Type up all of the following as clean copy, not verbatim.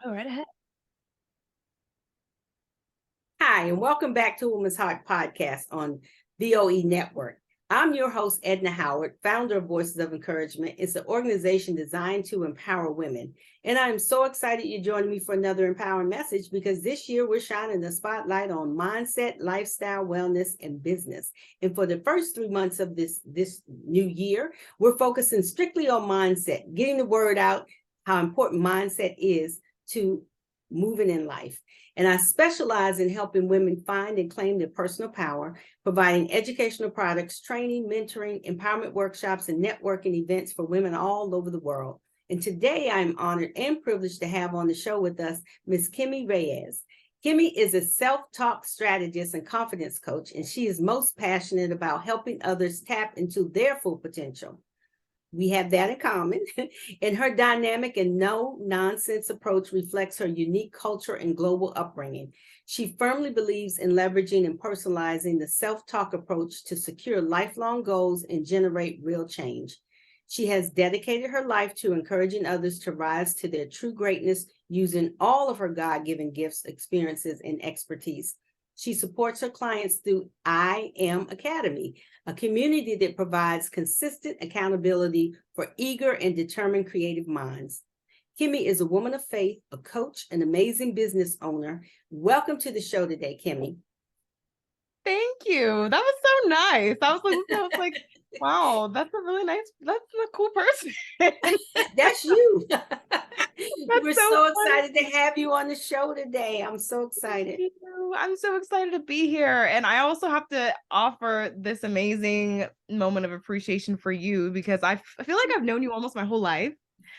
Go right ahead. Hi, and welcome back to Women's Heart Podcast on VOE Network. I'm your host, Edna Howard, founder of Voices of Encouragement. It's an organization designed to empower women. And I'm so excited you're joining me for another empowering message because this year we're shining the spotlight on mindset, lifestyle, wellness, and business. And for the first 3 months of this new year, we're focusing strictly on mindset, getting the word out, how important mindset is to moving in life. And I specialize in helping women find and claim their personal power, providing educational products, training, mentoring, empowerment workshops, and networking events for women all over the world. And today I'm honored and privileged to have on the show with us Ms. Kemi Reyes. Kemi is a self-talk strategist and confidence coach, and she is most passionate about helping others tap into their full potential. We have that in common. And her dynamic and no-nonsense approach reflects her unique culture and global upbringing. She firmly believes in leveraging and personalizing the self-talk approach to secure lifelong goals and generate real change. She has dedicated her life to encouraging others to rise to their true greatness using all of her God-given gifts, experiences, and expertise. She supports her clients through I Am Academy, a community that provides consistent accountability for eager and determined creative minds. Kemi is a woman of faith, a coach, an amazing business owner. Welcome to the show today, Kemi. Thank you. That was so nice. I was like, wow, that's a cool person. That's you. That's We're so so funny. excited to have you on the show today. I'm so excited. Thank you. I'm so excited to be here. And I also have to offer this amazing moment of appreciation for you because I feel like I've known you almost my whole life.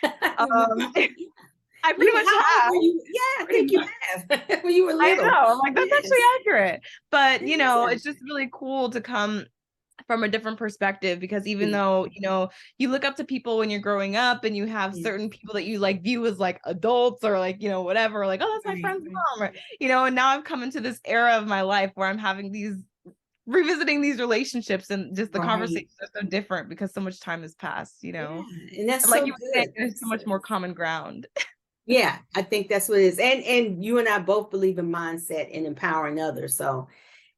I pretty much How old have. were you? Yeah, I Pretty think you much. have. When you were I little. know. I'm like, that's actually Yes. accurate. But, Yes. it's just really cool to come from a different perspective because even Yes. though, you look up to people when you're growing up and you have Yes. certain people that you like view as like adults or like, whatever, like, oh, that's my Right, friend's right. mom. Or, and now I've come into this era of my life where I'm having revisiting these relationships and just the Right. conversations are so different because so much time has passed, Yeah, and that's And like so you were saying, good. there's so much more common ground. Yeah, I think that's what it is. And you and I both believe in mindset and empowering others. So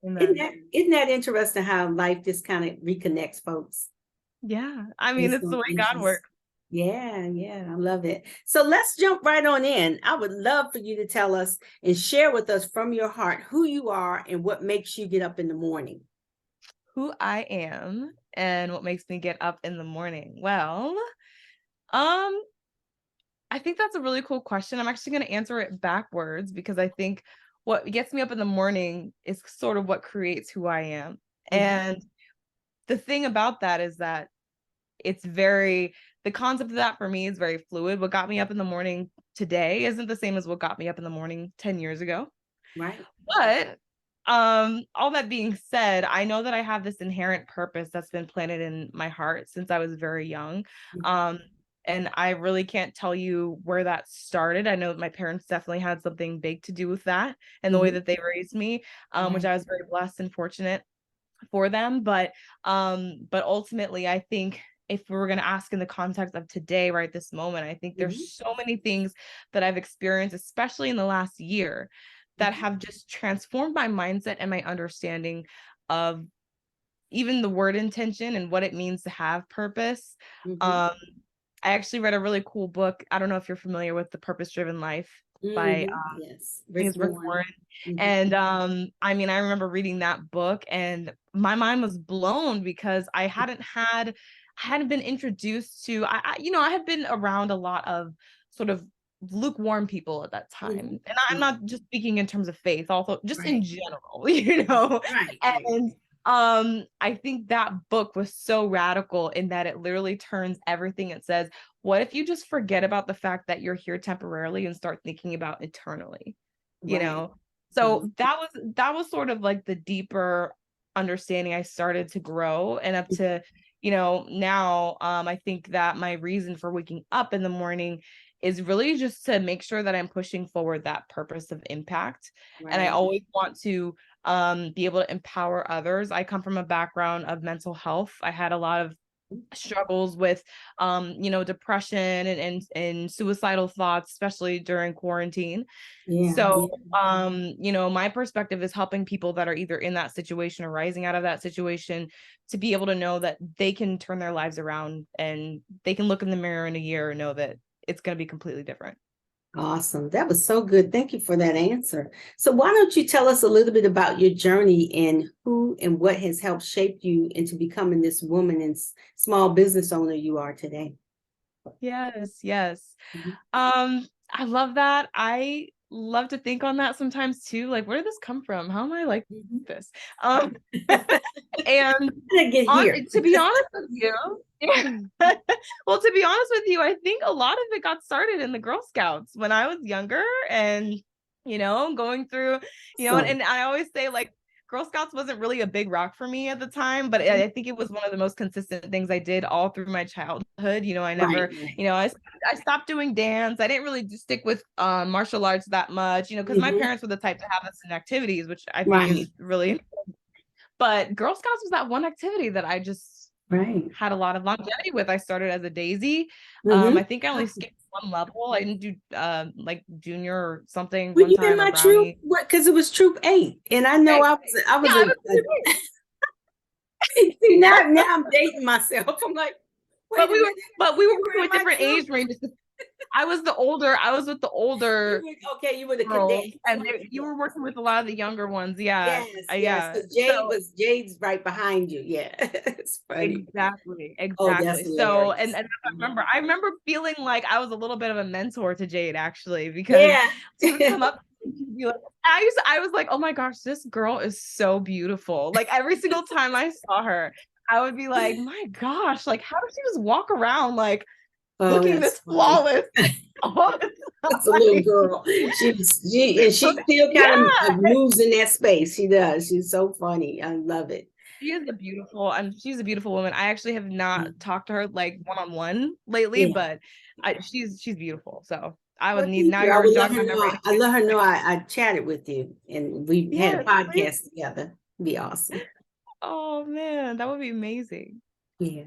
isn't Amen. that interesting how life just kind of reconnects folks Yeah. I mean, based it's the on way God interests? works. Yeah, yeah, I love it. So let's jump right on in. I would love for you to tell us and share with us from your heart who you are and what makes you get up in the morning. Who I am and what makes me get up in the morning. Well, um, I think that's a really cool question. I'm actually going to answer it backwards because I think what gets me up in the morning is sort of what creates who I am. Mhm. And the thing about that is that the concept of that for me is very fluid. What got me up in the morning today isn't the same as what got me up in the morning 10 years ago. Right. But all that being said, I know that I have this inherent purpose that's been planted in my heart since I was very young. Mhm. Um, and I really can't tell you where that started. I know my parents definitely had something big to do with that and the way Mhm. that they raised me, which Right. I was very blessed and fortunate for them. But ultimately, I think if we were going to ask in the context of today, right this moment, I think there's Mhm. so many things that I've experienced, especially in the last year, that Mhm. have just transformed my mindset and my understanding of even the word intention and what it means to have purpose. Mhm. Um, I actually read a really cool book. I don't know if you're familiar with The Purpose Driven Life by Mhm. Yes. I think Rick it's Rick Warren. Warren. Mhm. And I mean, I remember reading that book and my mind was blown because I hadn't been introduced to I had been around a lot of sort of lukewarm people at that time. Mhm. And I'm Mhm. not just speaking in terms of faith, also just in Right. general, Right. Right. And I think that book was so radical in that it literally turns everything. It says, what if you just forget about the fact that you're here temporarily and start thinking about eternally? you Right. know Mhm. so that was sort of like the deeper understanding I started to grow and up to now. I think that my reason for waking up in the morning is really just to make sure that I'm pushing forward that purpose of impact, and I Right. always want to be able to empower others. I come from a background of mental health. I had a lot of struggles with depression and suicidal thoughts, especially during quarantine. Yeah. So my perspective is helping people that are either in that situation or rising out of that situation to be able to know that they can turn their lives around, and they can look in the mirror in a year and know that it's going to be completely different. Awesome. That was so good. Thank you for that answer. So why don't you tell us a little bit about your journey and who and what has helped shape you into becoming this woman and small business owner you are today? Yes, yes. Mhm. I love that. I love to think on that sometimes too. Like, where did this come from? How am I like Mhm. this? And I get on here. to be honest with you, well, to be honest with you, I think a lot of it got started in the Girl Scouts when I was younger, and going through, So, and I always say, like, Girl Scouts wasn't really a big rock for me at the time, but I think it was one of the most consistent things I did all through my childhood. I right, never, right. I stopped doing dance. I didn't really stick with martial arts that much, because my Mhm. parents were the type to have us in activities, which I think is Right, really, but Girl Scouts was that one activity that I just right. had a lot of longevity with. I started as a daisy. I Mhm. think I only skipped one level. I didn't do like junior or something Were one you in time, or my troop? brownie. What? Because it was Troop 8, and I know Okay. I Yeah, was I was see, now I'm dating myself. I'm like, wait but a we were minute, but we were you were working in with my different troop. age ranges. I was with the older You were the girls, cadet. and you Yeah. were working with a lot of the younger ones. Yeah. Yes, yes. Yeah. Because So Jade's right behind you. Yeah, it's funny. exactly, Oh, that's exactly. So, and hilarious. and I remember feeling like I was a little bit of a mentor to Jade, actually, because Yeah. she would come up and she'd be like, I was like, oh my gosh, this girl is so beautiful. Like, every single time I saw her, I would be like, my gosh, like, how does she just walk around like Oh, looking that's this funny. flawless all the That's a little time? girl. She still Yeah, kind of moves in that space. She does. She's so funny. I love it. she's a beautiful woman. I actually have not talked to her like one on one lately, Yeah. but she's beautiful. So I would Well, need, thank now you. I you're would let jogging her my know. memory. I let her know I chatted with you and we had a Yes, please. podcast together. Be awesome. Oh man, that would be amazing. Yeah.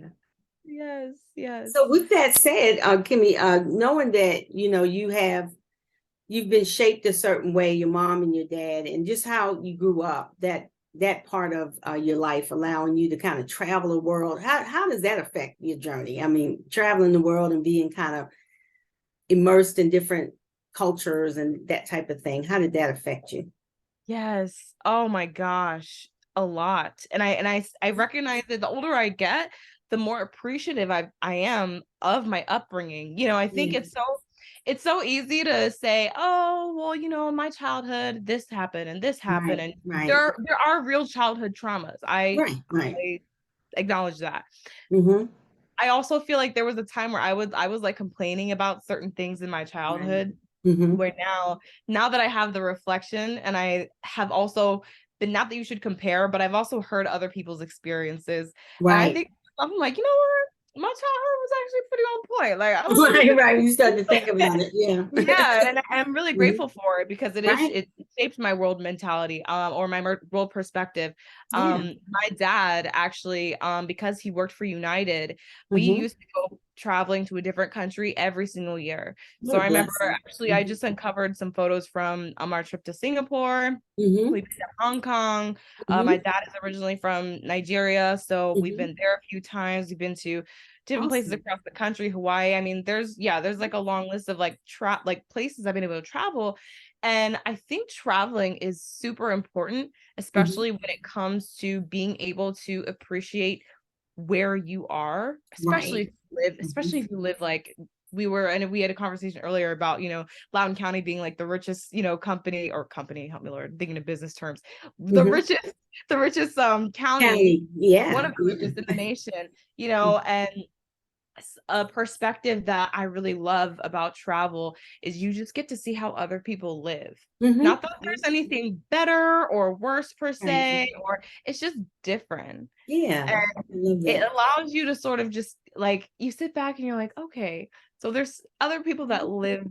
Yes, yes. So with that said, Kimmy, knowing that you've been shaped a certain way, your mom and your dad, and just how you grew up, that part of your life, allowing you to kind of travel the world. How does that affect your journey? I mean, traveling the world and being kind of immersed in different cultures and that type of thing. How did that affect you? Yes. Oh my gosh, a lot. And I recognize that the older I get, the more appreciative I am of my upbringing. I think Yeah. it's so easy to say, oh, well, in my childhood, this happened and this happened. Right, And right, there are real childhood traumas. I right, right. I acknowledge that. Mm-hmm. I also feel like there was a time where I was like complaining about certain things in my Right. childhood, Mm-hmm. where now that I have the reflection, and I have also been, not that you should compare, but I've also heard other people's experiences, and I Right. think I'm like, you know what, my childhood was actually pretty on point. Like, I was in a Right, good. right. You start to think about it. Yeah. Yeah, and I'm really Mhm. grateful for it, because Right. it shaped my world mentality, or my world perspective. Yeah. My dad actually, because he worked for United, we Mm-hmm. used to go traveling to a different country every single year. So I Good remember, blessing. actually, I just uncovered some photos from our trip to Singapore. Mm-hmm. We've been to Hong Kong. My Mm-hmm. dad is originally from Nigeria, so we've Mm-hmm. been there a few times. We've been to different places Awesome. across the country, Hawaii. I mean, there's like a long list of like places I've been able to travel. And I think traveling is super important, Mm-hmm. especially when it comes to being able to appreciate where you are, Right. Mm-hmm. especially if you live like we had a conversation earlier about, Loudoun County being like the richest, company, help me Lord, thinking of business terms, the Mm-hmm. richest, county, County. Yeah. one of the Yeah. richest in the nation, and a perspective that I really love about travel is you just get to see how other people live. Not that Mm-hmm. there's anything better or worse per Right. se, or it's just different. Yeah. And I love it that. allows you to sort of just like, you sit back and you're like, okay, so there's other people that live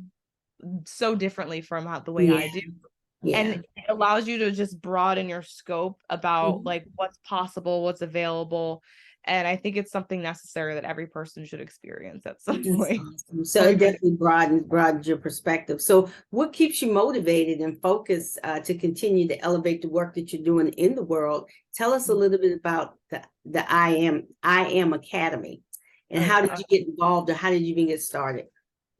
so differently from the way Yeah. I do. And Yeah. it allows you to just broaden your scope about Mm-hmm. like what's possible, what's available. And I think it's something necessary that every person should experience at some That's point. awesome. So it Everybody. definitely broadens your perspective. So what keeps you motivated and focused to continue to elevate the work that you're doing in the world? Tell us a little bit about the I Am Academy, and Oh how yeah. did you get involved, or how did you even get started?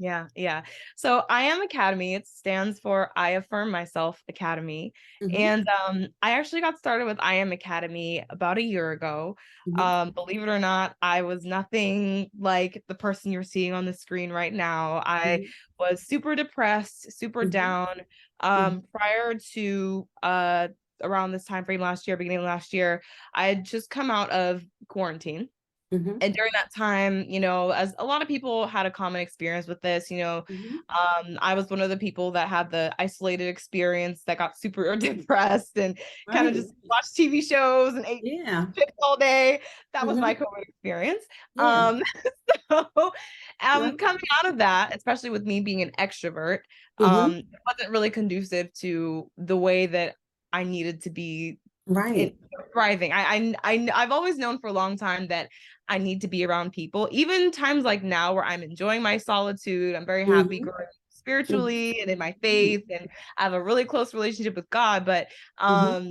Yeah. So I Am Academy, it stands for I Affirm Myself Academy. Hmm. And I actually got started with I Am Academy about a year ago. Hmm. Believe it or not, I was nothing like the person you're seeing on the screen right now. I Hmm. was super depressed, super Hmm. down. Hmm. Prior to around this time frame last year, beginning of last year, I had just come out of quarantine. Hmm. And during that time, as a lot of people had a common experience with this, Hmm. I was one of the people that had the isolated experience that got super depressed and kind of Right. just watched TV shows and ate Yeah. chips all day. That was my Hmm. COVID experience. Yeah. Um, so Right. coming out of that, especially with me being an extrovert, Hmm. it wasn't really conducive to the way that I needed to be in Right. thriving. I've always known for a long time that I need to be around people, even times like now where I'm enjoying my solitude. I'm very happy Hmm. growing Hmm. spiritually and in my faith, and I have a really close relationship with God. But Hmm.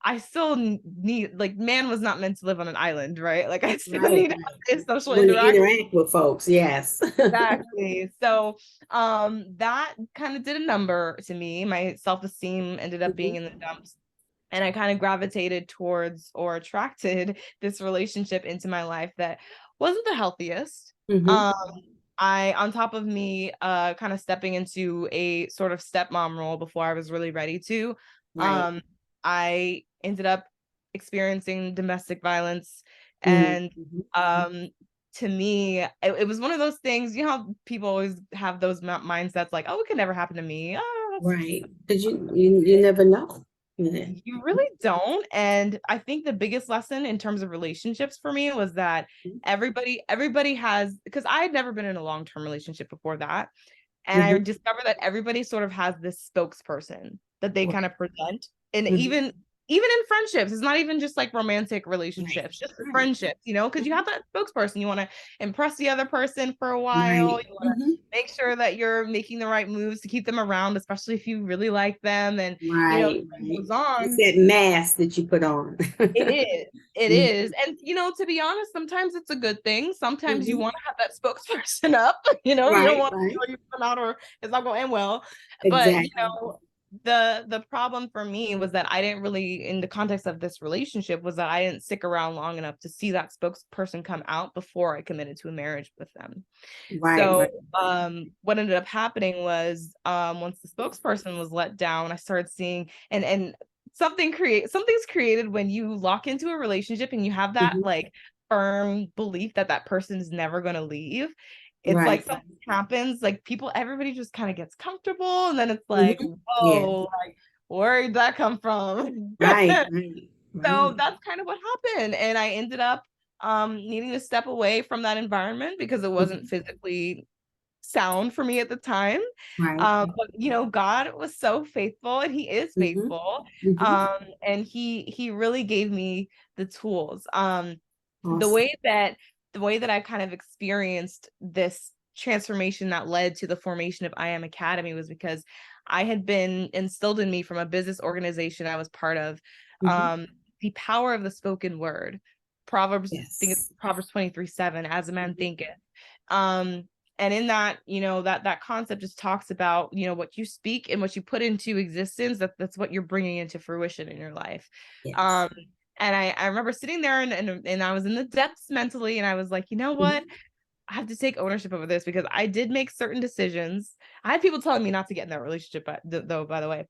I still need, like, man was not meant to live on an island, right? Like I still Right. need to have this social You want to interaction. interact with folks, yes. Exactly. So that kind of did a number to me. My self-esteem ended up being Hmm. in the dumps, and I kind of gravitated towards or attracted this relationship into my life that wasn't the healthiest. Hmm. Um, on top of me, kind of stepping into a sort of stepmom role before I was really ready to, Right. um, I ended up experiencing domestic violence, Hmm. and Hmm. um, to me, it was one of those things. You know how people always have those mindsets, like, "Oh, it could never happen to me." Oh, Right. Because you never know. Yeah. you really don't. And I think the biggest lesson in terms of relationships for me was that everybody has, because I had never been in a long-term relationship before that. And I Hmm. discovered that everybody sort of has this spokesperson that they kind of present. And Hmm. even in friendships, it's not even just like romantic Right. relationships, just Right. friendships, because you have that spokesperson. You want to impress the other person for a while. Right. You want to Hmm. make sure that you're making the right moves to keep them around, especially if you really like them. And, Right. time Right. goes It's on. that mask that you put on. It is. It Hmm. is. And, to be honest, sometimes it's a good thing. Sometimes you Hmm. want to have that spokesperson up, you don't Right. want Right. to come out or it's not going to end well. But, Exactly. the problem for me was that I didn't really, in the context of this relationship, was that I didn't stick around long enough to see that spokesperson come out before I committed to a marriage with them. Right. So Right. what ended up happening was, once the spokesperson was let down, I started seeing, and something's created when you lock into a relationship and you have that, Hmm. like, firm belief that that person is never going to leave. It's like Right. something happens, like everybody just kind of gets comfortable, and then it's like, Hmm. Yeah. whoa, like, where did that come from? Right. Right. So Right. that's kind of what happened. And I ended up needing to step away from that environment because it wasn't Hmm. physically sound for me at the time. Right. But God was so faithful, and he is Hmm. faithful. Hmm. And he really gave me the tools. The Awesome. way that I kind of experienced this transformation that led to the formation of I Am Academy was because I had been instilled in me from a business organization I was part of, Hmm. um, the power of the spoken word. Proverbs, I think it's Yes. Proverbs 23:7, as a man Mhm. thinketh. Um, and in that, that concept just talks about, what you speak and what you put into existence, that's what you're bringing into fruition in your life. Yes. Um, and I remember sitting there, and I was in the depths mentally, and I was like, you know what? Mhm. I have to take ownership over this because I did make certain decisions. I had people telling me not to get in that relationship, but though, by the way,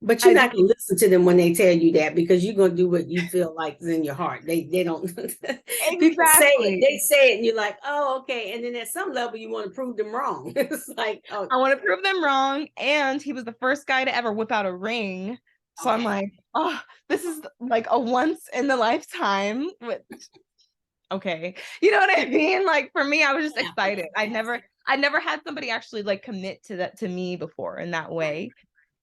But you're I did. not gonna listen to them when they tell you that, because you're gonna do what you feel like is in your heart. They don't people say it, Exactly. they say it, and you're like, oh, okay. And then at some level you want to prove them wrong. It's like, oh, I want to prove them wrong. And he was the first guy to ever whip out a ring. So I'm okay. like, oh, this is like a once in the lifetime. Okay. You know what I mean? Like, for me, I was just excited. Happening. Yes. I never had somebody actually like commit to that to me before in that Right. way.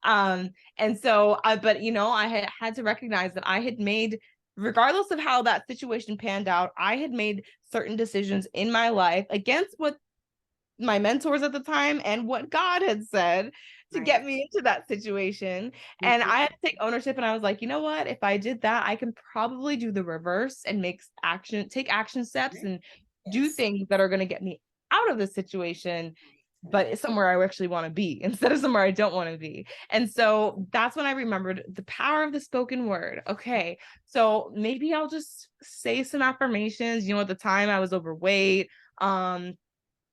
And so I but I had to recognize that I had made regardless of how that situation panned out, I had made certain decisions in my life against what my mentors at the time and what God had said to Right. get me into that situation. And Mhm. I had to take ownership, and I was like, you know what? If I did that, I can probably do the reverse and take action steps Right. and do Yes. things that are going to get me out of the situation, but Right. it's somewhere I actually want to be instead of somewhere I don't want to be. And so that's when I remembered the power of the spoken word. Okay, so maybe I'll just say some affirmations. You know, at the time I was overweight.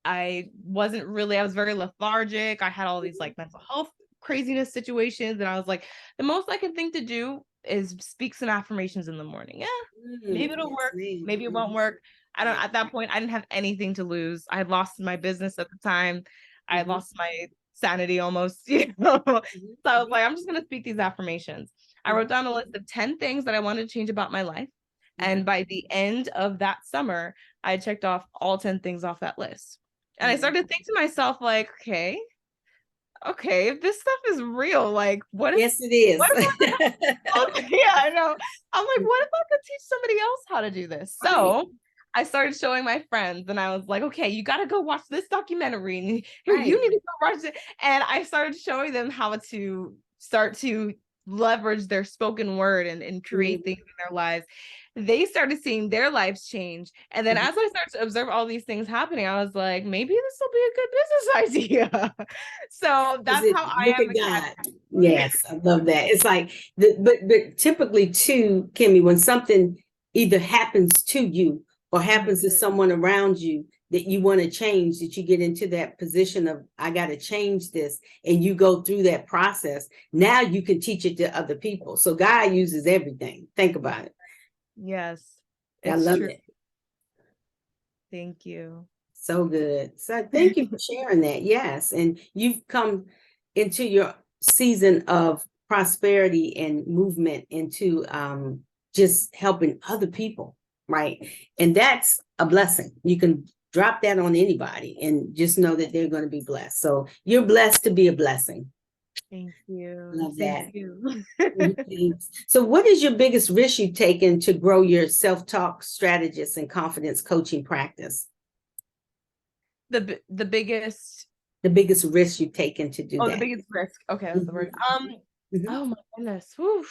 I was very lethargic. I had all these like mental health craziness situations. And I was like, the most I can think to do is speak some affirmations in the morning. Yeah, maybe it'll Yes, work. ma'am. Maybe it won't work. I don't, Right. at that point, I didn't have anything to lose. I had lost my business at the time. I had Mhm. lost my sanity almost, you know. So Mhm. I was Mhm. like, I'm just going to speak these affirmations. I Mhm. wrote down a list of 10 things that I wanted to change about my life. Okay. And by the end of that summer, I checked off all 10 things off that list. And I Mhm. started to think to myself, like, okay, if this stuff is real, like, Yes, it is. what if yeah, I know. I'm like, what if I could teach somebody else how to do this? Right. So I started showing my friends, and I was like, okay, you got to go watch this documentary. And here, you Right. need to go watch it. And I started showing them how to start to leverage their spoken word and create Mhm. things in their lives. They started seeing their lives change. And then Mhm. as I started to observe all these things happening, I was like, maybe this will be a good business idea. So Is that's it how I look am at academy. God? Yes, I love that. It's like but typically too, Kimmy, when something either happens to you or Mhm. happens to someone around you that you want to change, that you get into that position of I got to change this, and you go through that process, now you can teach it to other people. So God uses everything. Think about it. Yes, I it's love true. it. Thank you. So good. So thank you for sharing that. Yes. And you've come into your season of prosperity and movement into just helping other people. Right. And that's a blessing. You can drop that on anybody and just know that they're going to be blessed. So you're blessed to be a blessing. Thank you. Love Thank that. you. Thanks. So, what is your biggest risk you've taken to grow your self talk strategist and confidence coaching practice? The biggest The biggest risk you've taken to do oh, the that? biggest risk. Okay, that's the Mhm, word. mhm. Oh my goodness. Whew,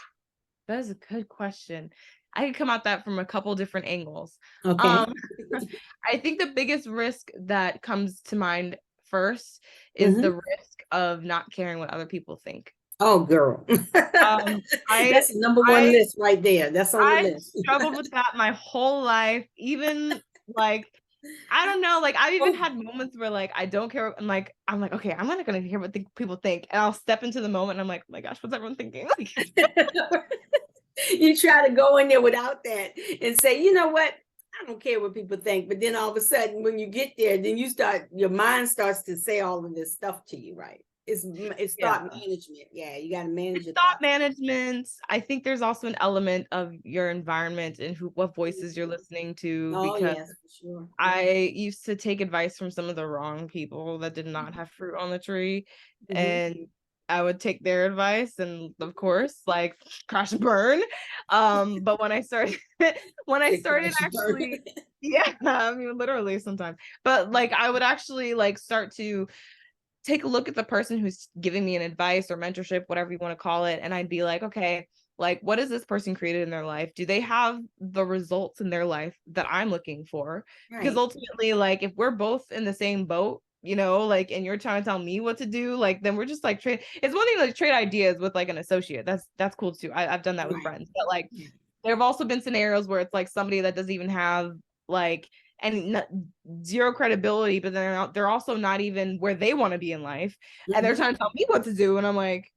that is a good question. I could come at that from a couple different angles. Okay. Um, I think the biggest risk that comes to mind first is the Mhm. risk of not caring what other people think. Oh, girl. Um, I That's the number one I list right there. That's on the I list. struggled with that my whole life, even like I don't know, like I've even Oh. had moments where like I don't care. I'm like, okay, I'm not gonna hear what people think, and I'll step into the moment, and I'm like, oh my gosh, what's everyone thinking? You try to go in there without that and say, you know what? I don't care what people think. But then all of a sudden, when you get there, then your mind starts to say all of this stuff to you, right? It's Yeah. thought management. Yeah, you got to manage It's your thought thoughts. management. I think there's also an element of your environment and what voices you're listening to, Oh, because yes, for sure. I used to take advice from some of the wrong people that did not have fruit on the tree, Mhm. and I would take their advice and of course like crash and burn. But when I started when I Say started crash and burn. actually yeah, I mean literally sometimes. But like I would actually like start to take a look at the person who's giving me an advice or mentorship, whatever you want to call it, and I'd be like, okay, like what has this person created in their life? Do they have the results in their life that I'm looking for? Because Right. ultimately, like if we're both in the same boat, you know, like and you're trying to tell me what to do, like then we're just like trade. It's one thing to like trade ideas with like an associate. That's cool too. I've done that with Right. friends, but like Yeah. there have also been scenarios where it's like somebody that doesn't even have like any zero credibility, but they're also not even where they want to be in life, and they're Mhm. trying to tell me what to do, and I'm like,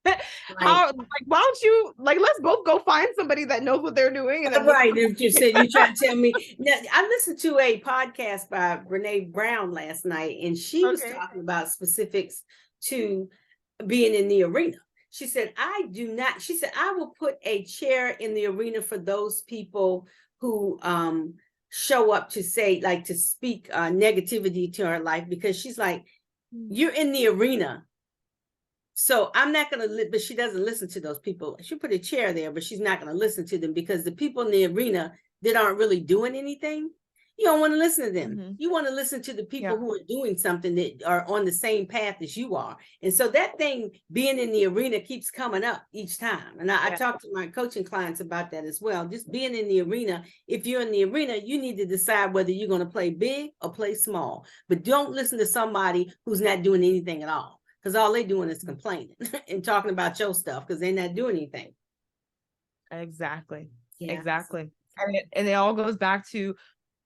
Right. how like why don't you like let's both go find somebody that knows what they're doing, and then we'll Right. If you said you try to tell me. Now, I listened to a podcast by Brene Brown last night, and she was okay. talking about specifics to being in the arena. She said, I do not, she said, I will put a chair in the arena for those people who show up to say, like to speak negativity to our life, because she's like, you're in the arena So I'm not going to, but she doesn't listen to those people. She put a chair there, but she's not going to listen to them, because the people in the arena that aren't really doing anything, you don't want to listen to them. Mm-hmm. You want to listen to the people Yeah. who are doing something, that are on the same path as you are. And so that thing, being in the arena, keeps coming up each time. And I talk to my coaching clients about that as well. Just being in the arena. If you're in the arena, you need to decide whether you're going to play big or play small. But don't listen to somebody who's not doing anything at all, because all they're doing is complaining and talking about your stuff, because they're not doing anything. Exactly. Yeah. Exactly. And it all goes back to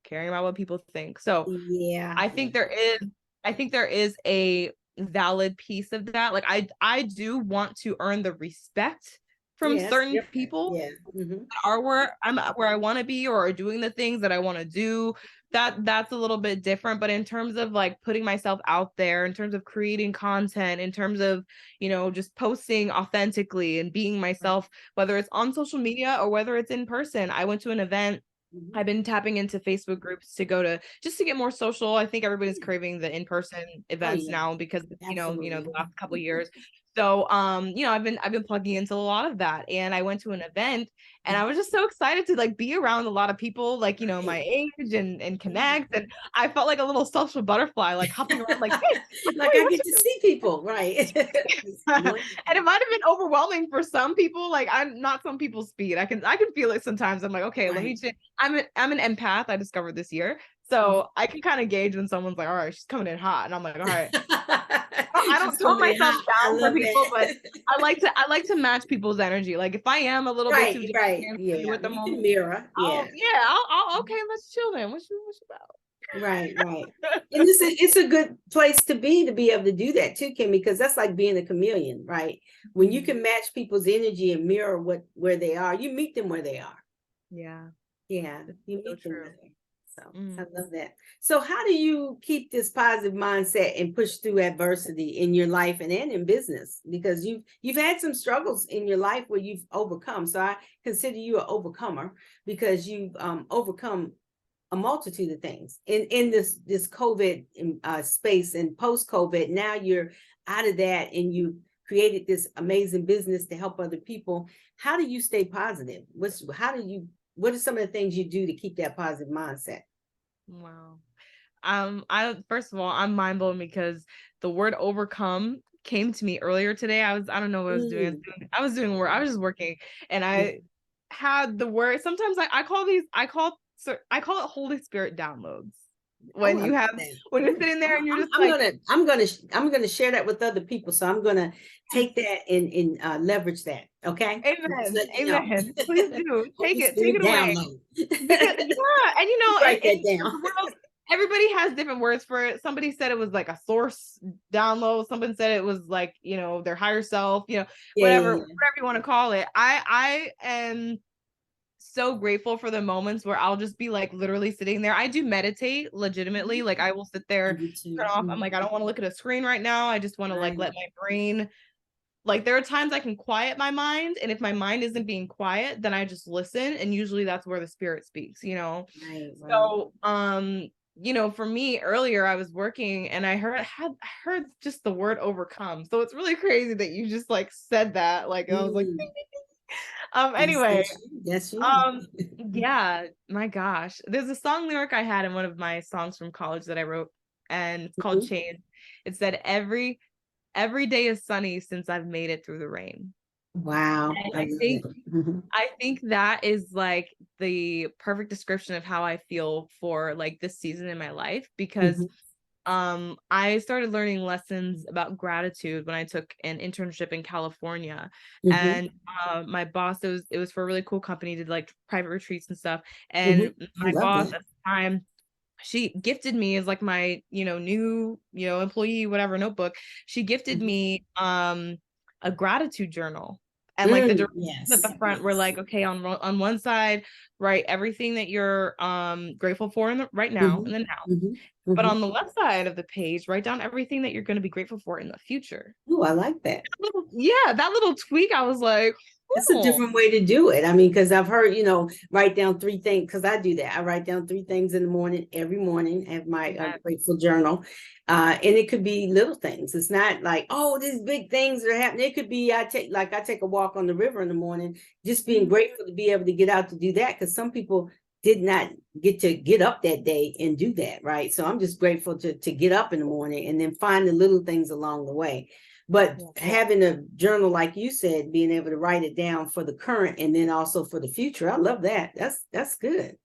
caring about what people think. So yeah, I think there is a valid piece of that. Like I do want to earn the respect from certain people that are where I want to be, or are doing the things that I want to do. That's a little bit different. But in terms of like putting myself out there, in terms of creating content, in terms of, just posting authentically and being myself, whether it's on social media or whether it's in person. I went to an event. I've been tapping into Facebook groups to get more social. I think everybody's craving the in-person events now, because the last couple of years. So I've been plugging into a lot of that, and I went to an event, and I was just so excited to like be around a lot of people like, my age and connect, and I felt like a little social butterfly, like hopping around like, hey, like I get to see people, right? and it might have been overwhelming for some people. Like, I'm not some people's speed. I can feel it sometimes. I'm like, okay, let me just, I'm an empath, I discovered this year. So I can kind of gauge when someone's like, all right, she's coming in hot. And I'm like, all right. I don't tone myself down for people, but I like to match people's energy. Like if I am a little bit too with the moment, mirror. I'll okay, let's chill then. What you about? Right. And it's a good place to be able to do that too, Kemi, because that's like being a chameleon, right? When you can match people's energy and mirror where they are, you meet them where they are. Yeah, you meet them there. So I love that. So how do you keep this positive mindset and push through adversity in your life and in business? Because you've had some struggles in your life where you've overcome. So I consider you an overcomer, because you've overcome a multitude of things in this COVID space, and post-COVID. Now you're out of that, and you created this amazing business to help other people. How do you stay positive? What are some of the things you do to keep that positive mindset? Wow. First of all, I'm mind blown, because the word overcome came to me earlier today. I don't know what I was doing. I was doing work. I was just working, and I had the word. Sometimes I call it Holy Spirit downloads. When you're sitting there and you're just I'm gonna share that with other people. So I'm gonna take that and leverage that. Okay. Amen. Please do. Take it away. Because, and write that down. Everybody has different words for it. Somebody said it was like a source download. Someone said it was like, their higher self, whatever you want to call it. I am so grateful for the moments where I'll just be like literally sitting there. I do meditate legitimately. Like I will sit there, turn off. I'm like, I don't want to look at a screen right now. I just want to like let my brain, like there are times I can quiet my mind. And if my mind isn't being quiet, then I just listen. And usually that's where the spirit speaks, So, for me earlier, I was working and I heard just the word overcome. So it's really crazy that you just like said that. Like I was like, anyway, yeah, my gosh, there's a song lyric I had in one of my songs from college that I wrote, and it's called Change. It said, every day is sunny since I've made it through the rain. Wow. I think that is like the perfect description of how I feel for like this season in my life, because I started learning lessons about gratitude when I took an internship in California. And my boss, it was for a really cool company, did like private retreats and stuff. And my boss at the time, she gifted me as like my, new, employee, whatever notebook. She gifted me a gratitude journal. And like the directions at the front were like, okay, on one side, write everything that you're grateful for right now, in the now. But on the left side of the page, write down everything that you're going to be grateful for in the future. Oh, I like that. That little tweak, I was like, It's a Cool. different way to do it. I mean, because I've heard, write down 3 things, because I do that. I write down 3 things in the morning, every morning, I have my Yes. grateful journal. And it could be little things. It's not like, oh, these big things are happening. It could be, I take a walk on the river in the morning, just being grateful to be able to get out to do that. Because some people did not get to get up that day and do that, right? So I'm just grateful to get up in the morning and then find the little things along the way. But Yeah. having a journal, like you said, being able to write it down for the current and then also for the future, I love that. That's good.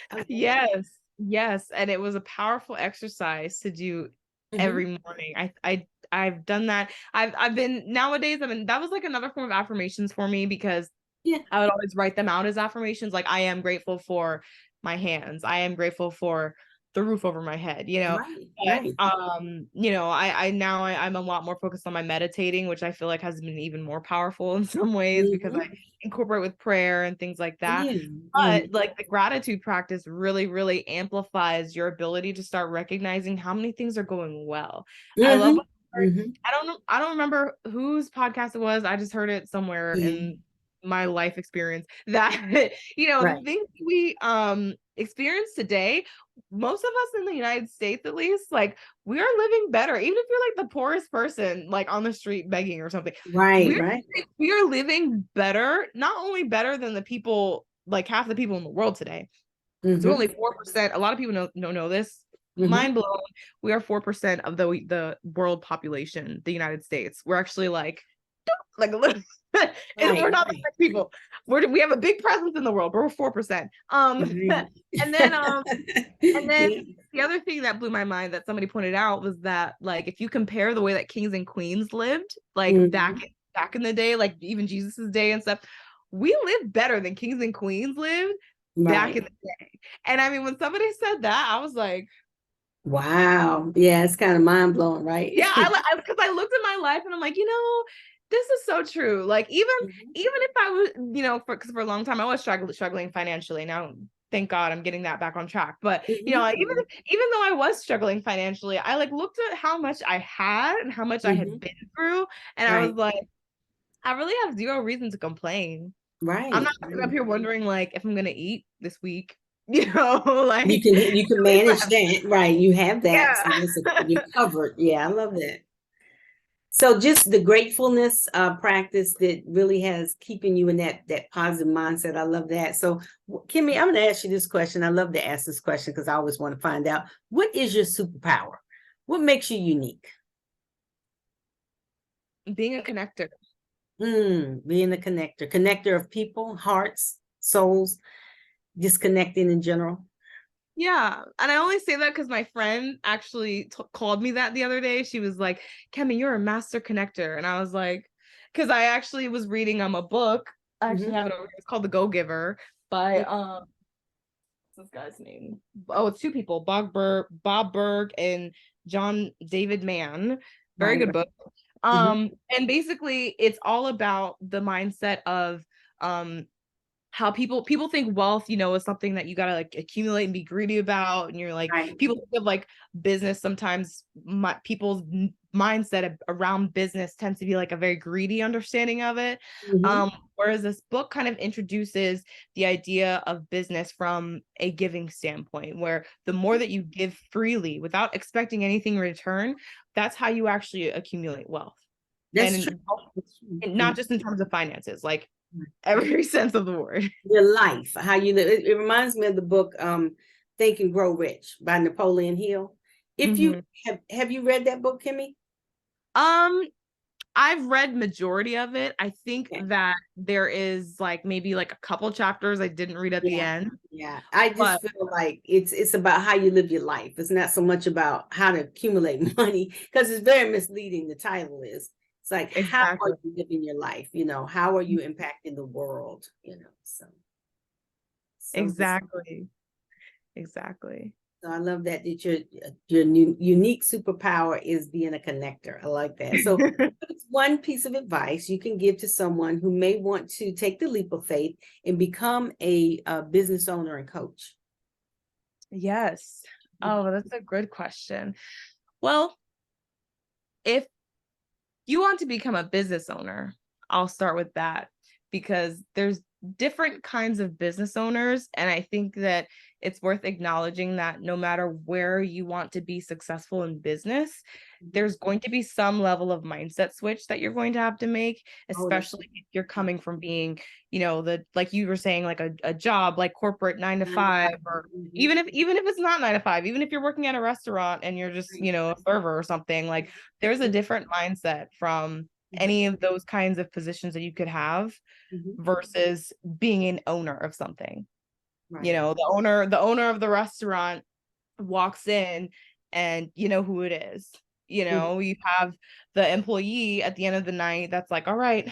I love that. Yes. Yes. And it was a powerful exercise to do Mhm. every morning. I've done that. I've been nowadays, I mean, that was like another form of affirmations for me because Yeah, I would always write them out as affirmations. Like, I am grateful for my hands. I am grateful for the roof over my head, right, But right. I'm a lot more focused on my meditating, which I feel like has been even more powerful in some ways because I Mhm. incorporate with prayer and things like that. Yeah, yeah. But like the gratitude practice really, really amplifies your ability to start recognizing how many things are going well. I love Mhm. Mhm. I don't know. I don't remember whose podcast it was. I just heard it somewhere Mhm. in my life experience that the Right, things we experience today, most of us in the United States at least, like we are living better. Even if you're like the poorest person like on the street begging or something, right, we're right. we are living better, not only better than the people, like half the people in the world today. So Mhm. only 4%. A lot of people don't know this. Mhm. Mind blown. We are 4% of the world population, the United States. We're actually like a little and we're Right, not the right. rich people. We have a big presence in the world, but we're 4%. Right. And then and then Yeah. the other thing that blew my mind that somebody pointed out was that like if you compare the way that kings and queens lived, like Mhm. back in the day, like even Jesus's day and stuff, we live better than kings and queens lived back in Right. the day. And I mean, when somebody said that, I was like, Wow. Yeah, it's kind of mind blowing, right? yeah, because I looked at my life and I'm like, this is so true. Like Mhm. even if I was, because for a long time I was struggling financially. Now, thank God I'm getting that back on track. But Mhm. even though I was struggling financially, I like looked at how much I had and how much I had Mhm. been through, and I was Right. like, I really have zero reason to complain. I'm not Right. sitting up Right. here wondering like if I'm gonna eat this week, like You can at least I manage have, that, right? You have that, so yeah. you're covered. Yeah, I love that. So just the gratefulness practice that really has keeping you in that positive mindset. I love that. So Kimmy, I'm going to ask you this question. I love to ask this question because I always want to find out, what is your superpower? What makes you unique? Being a connector. Being a connector of people, hearts, souls, just connecting in general. Yeah. And I only say that because my friend actually called me that the other day. She was like, Kemi, you're a master connector. And I was like, because I actually was reading a book. I actually Mhm. have it over here. It's called The Go Giver by what's this guy's name? Oh, it's two people, Bob Berg and John David Mann. Very Right, good right. book. Mhm. And basically it's all about the mindset of um how people think wealth, is something that you gotta like accumulate and be greedy about. And you're like, Right. people think of like business sometimes, people's mindset around business tends to be like a very greedy understanding of it. Mhm. Whereas this book kind of introduces the idea of business from a giving standpoint, where the more that you give freely without expecting anything in return, that's how you actually accumulate wealth. That's true. And That's true. not just in terms of finances, like every sense of the word. Your life, how you live. It reminds me of the book Think and Grow Rich by Napoleon Hill. If you Mhm. have you read that book, Kimmy? Um, I've read majority of it. I think Yeah, that there is like maybe like a couple chapters I didn't read at the yeah, end, yeah. I just but feel like it's about how you live your life. It's not so much about how to accumulate money, because it's very misleading. The title is. It's like, how are exactly. you living your life? How are you impacting the world? So just Exactly. Exactly. So I love that your unique superpower is being a connector. I like that. So what's one piece of advice you can give to someone who may want to take the leap of faith and become a business owner and coach? Yes. Oh, that's a good question. Well, if you want to become a business owner, I'll start with that. because there's different kinds of business owners. And I think that it's worth acknowledging that no matter where you want to be successful in business, there's going to be some level of mindset switch that you're going to have to make, Oh, that's especially if you're coming from being, the like you were saying, like a job like corporate 9 to 5, or mhm, even if it's not 9 to 5, even if you're working at a restaurant and you're just, right, a server or something, like there's a different mindset from mhm, any of those kinds of positions that you could have mhm, versus being an owner of something. right. The owner of the restaurant walks in and you know who it is. Mhm, You have the employee at the end of the night that's like, all right,